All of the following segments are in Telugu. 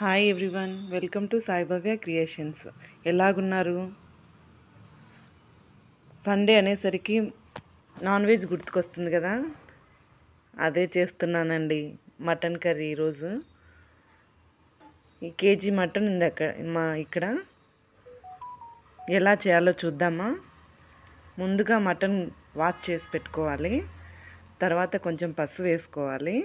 Hi everyone, welcome to Saibhavya creations. ఎలాగున్నారు? సండే అనేసరికి నాన్ వెజ్ గుర్తుకొస్తుంది కదా, అదే చేస్తున్నానండి. మటన్ కర్రీ ఈరోజు. ఈ కేజీ మటన్ ఉంది ఇక్కడ. ఎలా చేయాలో చూద్దామా? ముందుగా మటన్ వాష్ చేసి పెట్టుకోవాలి. తర్వాత కొంచెం పసుపు వేసుకోవాలి.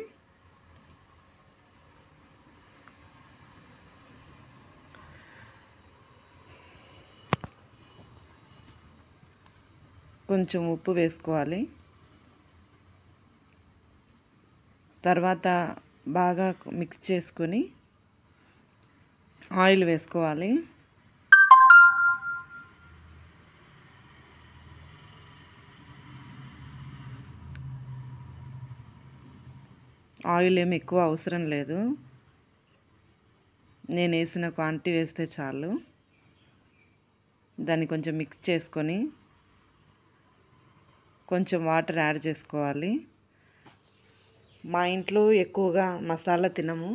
కొంచెం ఉప్పు వేసుకోవాలి. తర్వాత బాగా మిక్స్ చేసుకొని ఆయిల్ వేసుకోవాలి. ఆయిల్ ఏమి ఎక్కువ అవసరం లేదు, నేను వేసిన క్వాంటిటీ వేస్తే చాలు. దాన్ని కొంచెం మిక్స్ చేసుకొని కొంచెం వాటర్ యాడ్ చేసుకోవాలి. మా ఇంట్లో ఎక్కువగా మసాలా తినము,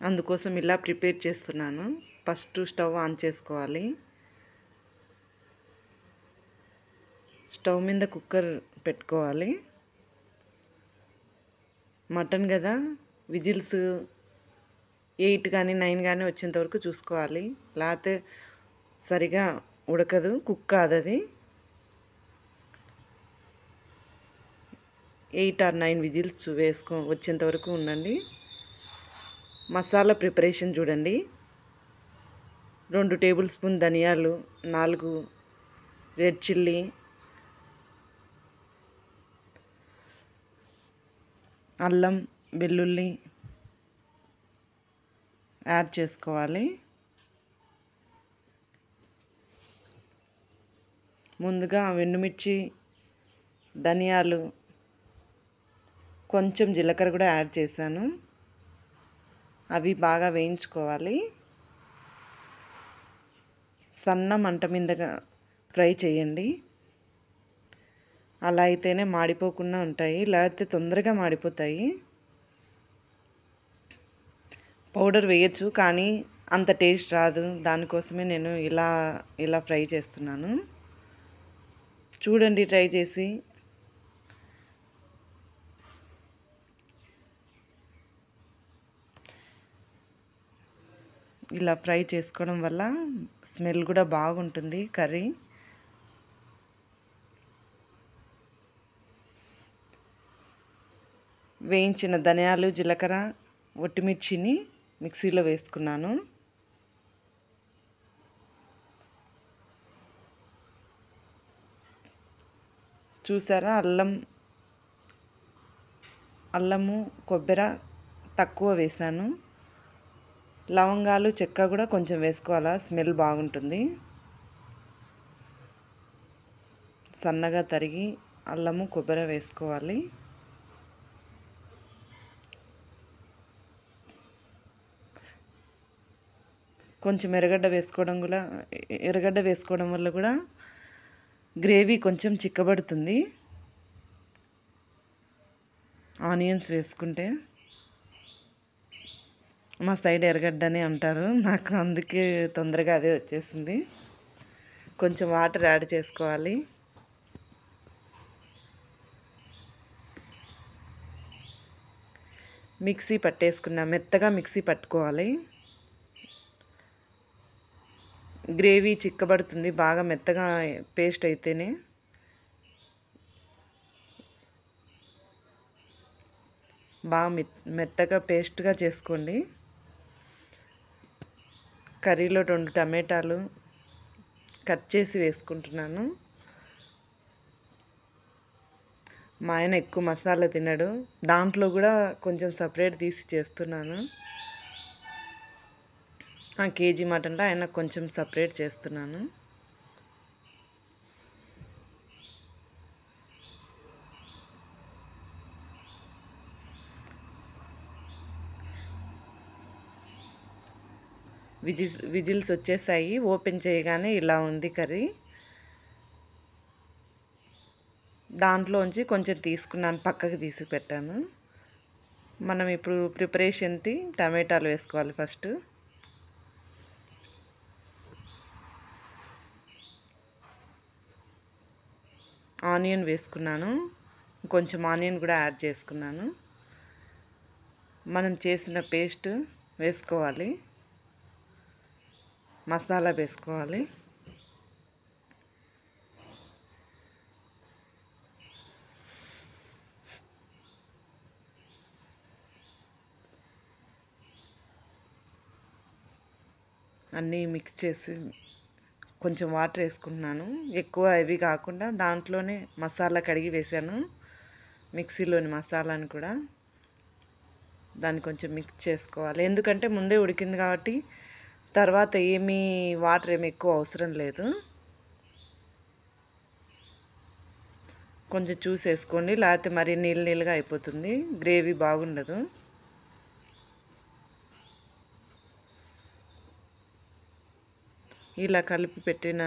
అందుకోసం ఇలా ప్రిపేర్ చేస్తున్నాను. ఫస్ట్ స్టవ్ ఆన్ చేసుకోవాలి. స్టవ్ మీద కుక్కర్ పెట్టుకోవాలి. మటన్ కదా, విజిల్స్ 8 కానీ 9 కానీ వచ్చేంత వరకు చూసుకోవాలి. లేకపోతే సరిగా ఉడకదు, కుక్ కాదు అది. 8 or 9 విజిల్స్ వచ్చేంత వరకు ఉండండి. మసాలా ప్రిపరేషన్ చూడండి. 2 టేబుల్ స్పూన్ ధనియాలు, 4 రెడ్ చిల్లీ, అల్లం వెల్లుల్లి యాడ్ చేసుకోవాలి. ముందుగా ఎండుమిర్చి, ధనియాలు, కొంచెం జీలకర్ర కూడా యాడ్ చేశాను. అవి బాగా వేయించుకోవాలి. సన్న మంట మీదగా ఫ్రై చేయండి. అలా అయితేనే మాడిపోకుండా ఉంటాయి, లేకపోతే తొందరగా మాడిపోతాయి. పౌడర్ వేయచ్చు కానీ అంత టేస్ట్ రాదు, దానికోసమే నేను ఇలా ఫ్రై చేస్తున్నాను. చూడండి ట్రై చేసి. ఇలా ఫ్రై చేసుకోవడం వల్ల స్మెల్ కూడా బాగుంటుంది కర్రీ. వేయించిన ధనియాలు, జీలకర్ర, ఒట్టిమిర్చిని మిక్సీలో వేసుకున్నాను. చూసారా, అల్లము కొబ్బరి తక్కువ వేసాను. లవంగాలు, చెక్క కూడా కొంచెం వేసుకోవాలా, స్మెల్ బాగుంటుంది. సన్నగా తరిగి అల్లము కొబ్బరి వేసుకోవాలి. కొంచెం ఎర్రగడ్డ వేసుకోవడం వల్ల కూడా గ్రేవీ కొంచెం చిక్కబడుతుంది. ఆనియన్స్ వేసుకుంటే, మా సైడ్ ఎర్రగడ్డని అంటారు, నాకు అందుకే తొందరగా అదే వచ్చేసింది. కొంచెం వాటర్ యాడ్ చేసుకోవాలి. మెత్తగా మిక్సీ పట్టుకోవాలి. గ్రేవీ చిక్కబడుతుంది బాగా మెత్తగా పేస్ట్ అయితేనే. బాగా మెత్తగా పేస్ట్గా చేసుకోండి. కర్రీలో 2 టమాటాలు కట్ చేసి వేసుకుంటున్నాను. మా ఆయన ఎక్కువ మసాలా తినడు, దాంట్లో కూడా కొంచెం సపరేట్ తీసి చేస్తున్నాను. కేజీ మటన్లో ఆయన కొంచెం సపరేట్ చేస్తున్నాను. విజిల్స్ వచ్చేసాయి. ఓపెన్ చేయగానే ఇలా ఉంది కర్రీ. దాంట్లోంచి కొంచెం తీసుకున్నాను, పక్కకి తీసి పెట్టాను. మనం ఇప్పుడు ప్రిపరేషన్కి టమాటాలు వేసుకోవాలి. ఫస్ట్ ఆనియన్ వేసుకున్నాను, కొంచెం ఆనియన్ కూడా యాడ్ చేసుకున్నాను. మనం చేసిన పేస్ట్ వేసుకోవాలి, మసాలా వేసుకోవాలి. అన్నీ మిక్స్ చేసి కొంచెం వాటర్ వేసుకుంటున్నాను, ఎక్కువ హెవీ కాకుండా. దాంట్లోనే మసాలా కడిగి వేసాను, మిక్సీలోని మసాలాని కూడా దాన్ని కొంచెం మిక్స్ చేసుకోవాలి. ఎందుకంటే ముందే ఉడికింది కాబట్టి తర్వాత ఏమీ వాటర్ ఏమి ఎక్కువ అవసరం లేదు. కొంచెం చూసి వేసుకోండి, లేకపోతే మరి నీళ్ళగా అయిపోతుంది, గ్రేవీ బాగుండదు. ఇలా కలిపి పెట్టిన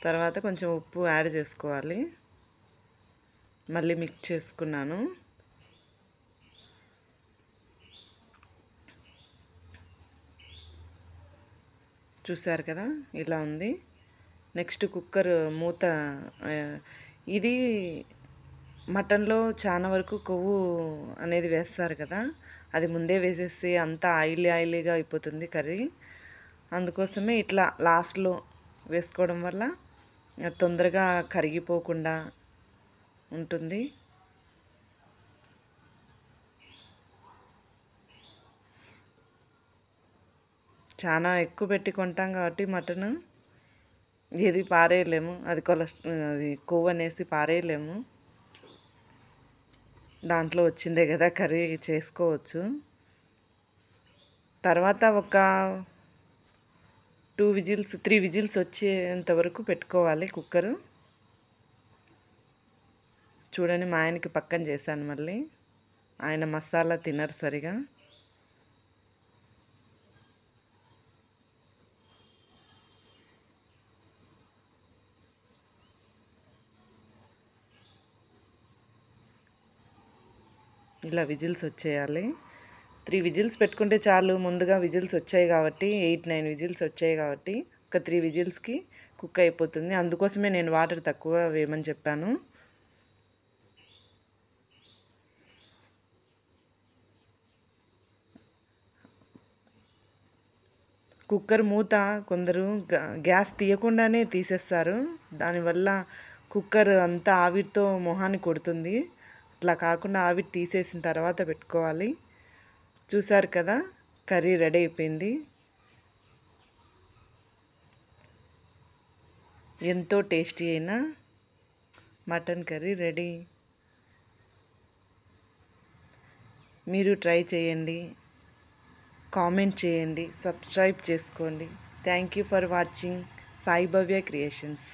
తర్వాత కొంచెం ఉప్పు యాడ్ చేసుకోవాలి. మళ్ళీ మిక్స్ చేసుకున్నాను. చూసారు కదా, ఇలా ఉంది. నెక్స్ట్ కుక్కర్ మూత. ఇది మటన్లో చాలా వరకు కొవ్వు అనేది వేస్తారు కదా, అది ముందే వేసేసి అంతా ఆయిలీగా అయిపోతుంది కర్రీ. అందుకోసమే ఇట్లా లాస్ట్లో వేసుకోవడం వల్ల తొందరగా కరిగిపోకుండా ఉంటుంది. చాలా ఎక్కువ పెట్టి కొంటాం కాబట్టి మటన్ ఏది పారేయలేము, అది అది కొవ్వు అనేసి పారేయలేము. దాంట్లో వచ్చిందే కదా కర్రీ చేసుకోవచ్చు. తర్వాత ఒక 3 విజిల్స్ వచ్చేంత వరకు పెట్టుకోవాలి కుక్కరు. చూడండి, మా ఆయనకి పక్కన చేశాను. మళ్ళీ ఆయన మసాలా తినరు సరిగా. ఇలా విజిల్స్ వచ్చేయాలి. 3 విజిల్స్ పెట్టుకుంటే చాలు. ముందుగా విజిల్స్ వచ్చాయి కాబట్టి 8-9 విజిల్స్ వచ్చాయి కాబట్టి ఒక 3 విజిల్స్కి కుక్ అయిపోతుంది. అందుకోసమే నేను వాటర్ తక్కువ వేయమని చెప్పాను. కుక్కర్ మూత కొందరు గ్యాస్ తీయకుండానే తీసేస్తారు, దానివల్ల కుక్కర్ అంతా ఆవిరితో మొహాన్ని కొడుతుంది. అట్లా కాకుండా ఆవిరి తీసేసిన తర్వాత పెట్టుకోవాలి. చూసారు కదా, కర్రీ రెడీ అయిపోయింది. ఎంతో టేస్టీ అయిన మటన్ కర్రీ రెడీ. మీరు ట్రై చేయండి, కామెంట్ చేయండి, సబ్స్క్రైబ్ చేసుకోండి. Thank you for watching Sai Bhavya creations.